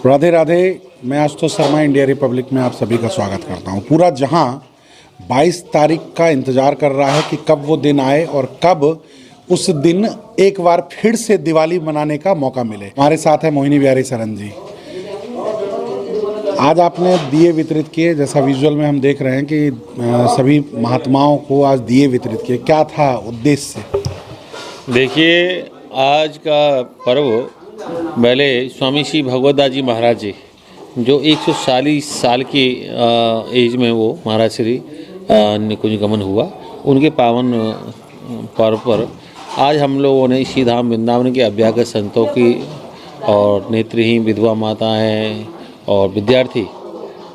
राधे राधे। मैं Ashutosh Sharma India Republic में आप सभी का स्वागत करता हूं। पूरा जहां 22 तारीख का इंतज़ार कर रहा है कि कब वो दिन आए और कब उस दिन एक बार फिर से दिवाली मनाने का मौका मिले। हमारे साथ है मोहिनी बिहारी सरन जी। आज आपने दिए वितरित किए, जैसा विजुअल में हम देख रहे हैं कि सभी महात्माओं को आज दिए वितरित किए। क्या था उद्देश्य? देखिए, आज का पर्व पहले स्वामी श्री भगवतदास जी महाराज जी जो 140 साल की एज में वो महाराज श्री निकुंज गमन हुआ, उनके पावन पर्व पर आज हम लोगों ने इसी धाम वृंदावन के अभ्यागत संतों की और नेत्रहीन विधवा माताएं और विद्यार्थी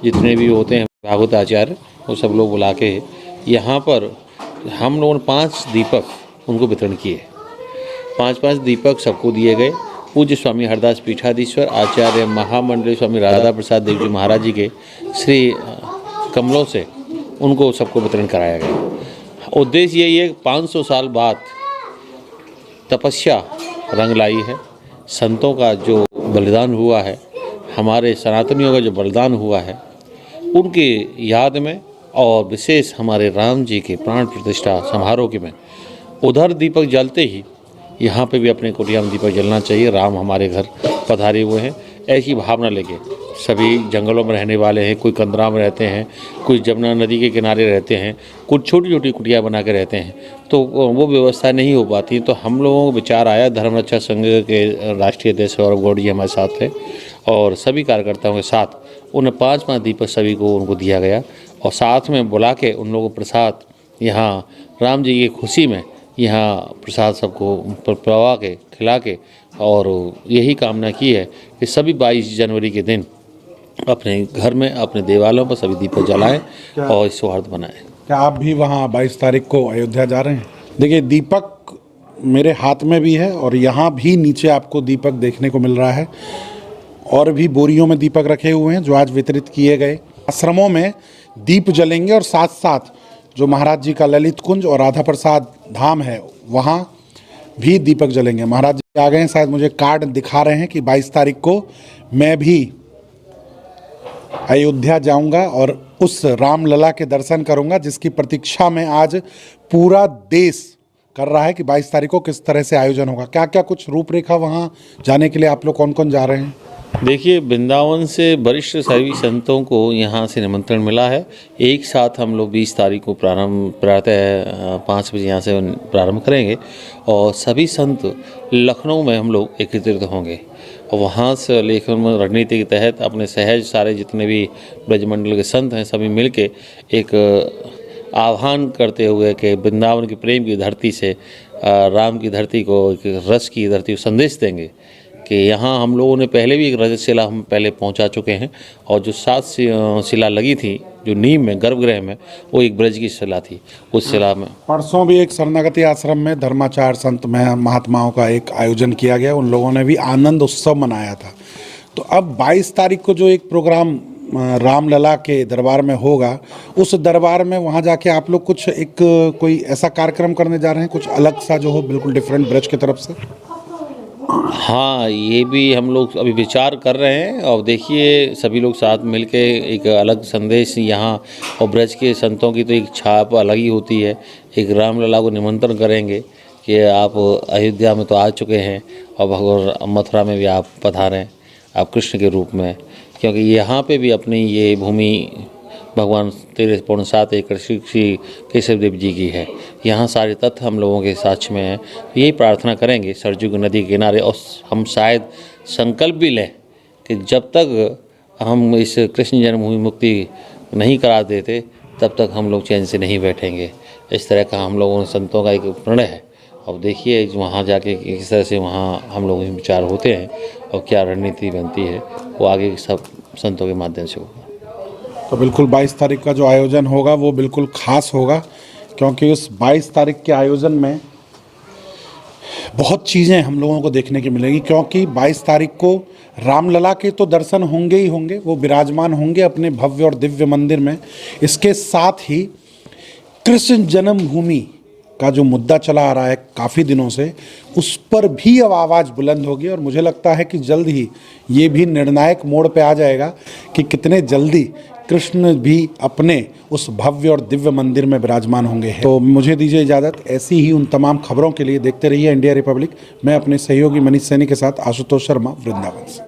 जितने भी होते हैं भागवत आचार्य, वो सब लोग बुला के यहाँ पर हम लोगों ने 5 दीपक उनको वितरण किए। 5 दीपक सबको दिए गए। पूज्य स्वामी हरदास पीठाधीश्वर आचार्य महामंडली स्वामी राधा प्रसाद देव जी महाराज जी के श्री कमलों से उनको सबको वितरण कराया गया। उद्देश्य यही है, 500 साल बाद तपस्या रंग लाई है। संतों का जो बलिदान हुआ है, हमारे सनातनियों का जो बलिदान हुआ है, उनकी याद में और विशेष हमारे राम जी के प्राण प्रतिष्ठा समारोह के में उधर दीपक जलते ही यहाँ पे भी अपने कुटिया में दीपक जलना चाहिए। राम हमारे घर पधारे हुए हैं, ऐसी भावना लेके सभी जंगलों में रहने वाले हैं, कोई कंदरा में रहते हैं, कोई जमुना नदी के किनारे रहते हैं, कुछ छोटी छोटी कुटिया बना के रहते हैं, तो वो व्यवस्था नहीं हो पाती। तो हम लोगों को विचार आया, धर्म रक्षा संघ के राष्ट्रीय अध्यक्ष सौरभ गौड़ जी हमारे साथ थे और सभी कार्यकर्ताओं के साथ उन 5 दीपक सभी को उनको दिया गया और साथ में बुला के उन लोगों को प्रसाद यहाँ राम जी की खुशी में यहाँ प्रसाद सबको प्रवा के खिला के और यही कामना की है कि सभी 22 जनवरी के दिन अपने घर में अपने देवालयों पर सभी दीपक जलाएं और सौहार्द बनाएं। क्या आप भी वहाँ 22 तारीख को अयोध्या जा रहे हैं? देखिए, दीपक मेरे हाथ में भी है और यहाँ भी नीचे आपको दीपक देखने को मिल रहा है और भी बोरियों में दीपक रखे हुए हैं जो आज वितरित किए गए। आश्रमों में दीप जलेंगे और साथ साथ जो महाराज जी का ललित कुंज और राधा प्रसाद धाम है वहाँ भी दीपक जलेंगे। महाराज जी आ गए हैं, शायद मुझे कार्ड दिखा रहे हैं कि 22 तारीख को मैं भी अयोध्या जाऊंगा और उस रामलला के दर्शन करूंगा जिसकी प्रतीक्षा में आज पूरा देश कर रहा है कि 22 तारीख को किस तरह से आयोजन होगा। क्या क्या कुछ रूपरेखा वहाँ जाने के लिए आप लोग कौन कौन जा रहे हैं? देखिए, वृंदावन से वरिष्ठ सभी संतों को यहाँ से निमंत्रण मिला है। एक साथ हम लोग 20 तारीख को प्रातः 5 बजे यहाँ से प्रारंभ करेंगे और सभी संत लखनऊ में हम लोग एकत्रित होंगे और वहाँ से लेखन रणनीति के तहत अपने सहज सारे जितने भी ब्रजमंडल के संत हैं सभी मिल के एक आह्वान करते हुए कि वृंदावन की प्रेम की धरती से राम की धरती को, एक रस की धरती को संदेश देंगे कि यहाँ हम लोगों ने पहले भी एक रजत शिला हम पहले पहुँचा चुके हैं और जो 7 शिला लगी थी जो नीम में गर्भगृह में, वो एक ब्रज की शिला थी। उस शिला में परसों भी एक शरणागति आश्रम में धर्माचार्य संत में महात्माओं का एक आयोजन किया गया, उन लोगों ने भी आनंद उत्सव मनाया था। तो अब 22 तारीख को जो एक प्रोग्राम रामलला के दरबार में होगा, उस दरबार में वहाँ जाके आप लोग कुछ एक कोई ऐसा कार्यक्रम करने जा रहे हैं, कुछ अलग सा जो हो, बिल्कुल डिफरेंट ब्रज की तरफ से? हाँ, ये भी हम लोग अभी विचार कर रहे हैं और देखिए सभी लोग साथ मिलके एक अलग संदेश यहाँ, और ब्रज के संतों की तो एक छाप अलग ही होती है। एक रामलला को निमंत्रण करेंगे कि आप अयोध्या में तो आ चुके हैं और भगवान मथुरा में भी आप पधारें, आप कृष्ण के रूप में, क्योंकि यहाँ पे भी अपनी ये भूमि भगवान 13.7 एकड़ श्री केशव देव जी की है। यहाँ सारे तथ्य हम लोगों के साक्ष्य में हैं। यही प्रार्थना करेंगे सरजू की नदी के किनारे, और हम शायद संकल्प भी लें कि जब तक हम इस कृष्ण जन्मभूमि मुक्ति नहीं करा देते तब तक हम लोग चैन से नहीं बैठेंगे। इस तरह का हम लोगों संतों का एक प्रणय है। अब देखिए वहाँ जाके किस तरह से वहाँ हम लोग विचार होते हैं और क्या रणनीति बनती है, वो आगे सब संतों के माध्यम से होगा। तो बिल्कुल 22 तारीख का जो आयोजन होगा वो बिल्कुल ख़ास होगा, क्योंकि उस 22 तारीख के आयोजन में बहुत चीज़ें हम लोगों को देखने की मिलेंगी। क्योंकि 22 तारीख को रामलला के तो दर्शन होंगे ही होंगे, वो विराजमान होंगे अपने भव्य और दिव्य मंदिर में। इसके साथ ही कृष्ण जन्मभूमि का जो मुद्दा चला आ रहा है काफ़ी दिनों से, उस पर भी अब आवाज़ बुलंद होगी। और मुझे लगता है कि जल्द ही ये भी निर्णायक मोड़ पे आ जाएगा कि कितने जल्दी कृष्ण भी अपने उस भव्य और दिव्य मंदिर में विराजमान होंगे। तो मुझे दीजिए इजाज़त। ऐसी ही उन तमाम खबरों के लिए देखते रहिए इंडिया रिपब्लिक। मैं अपने सहयोगी मनीष सैनी के साथ आशुतोष शर्मा, वृंदावन से।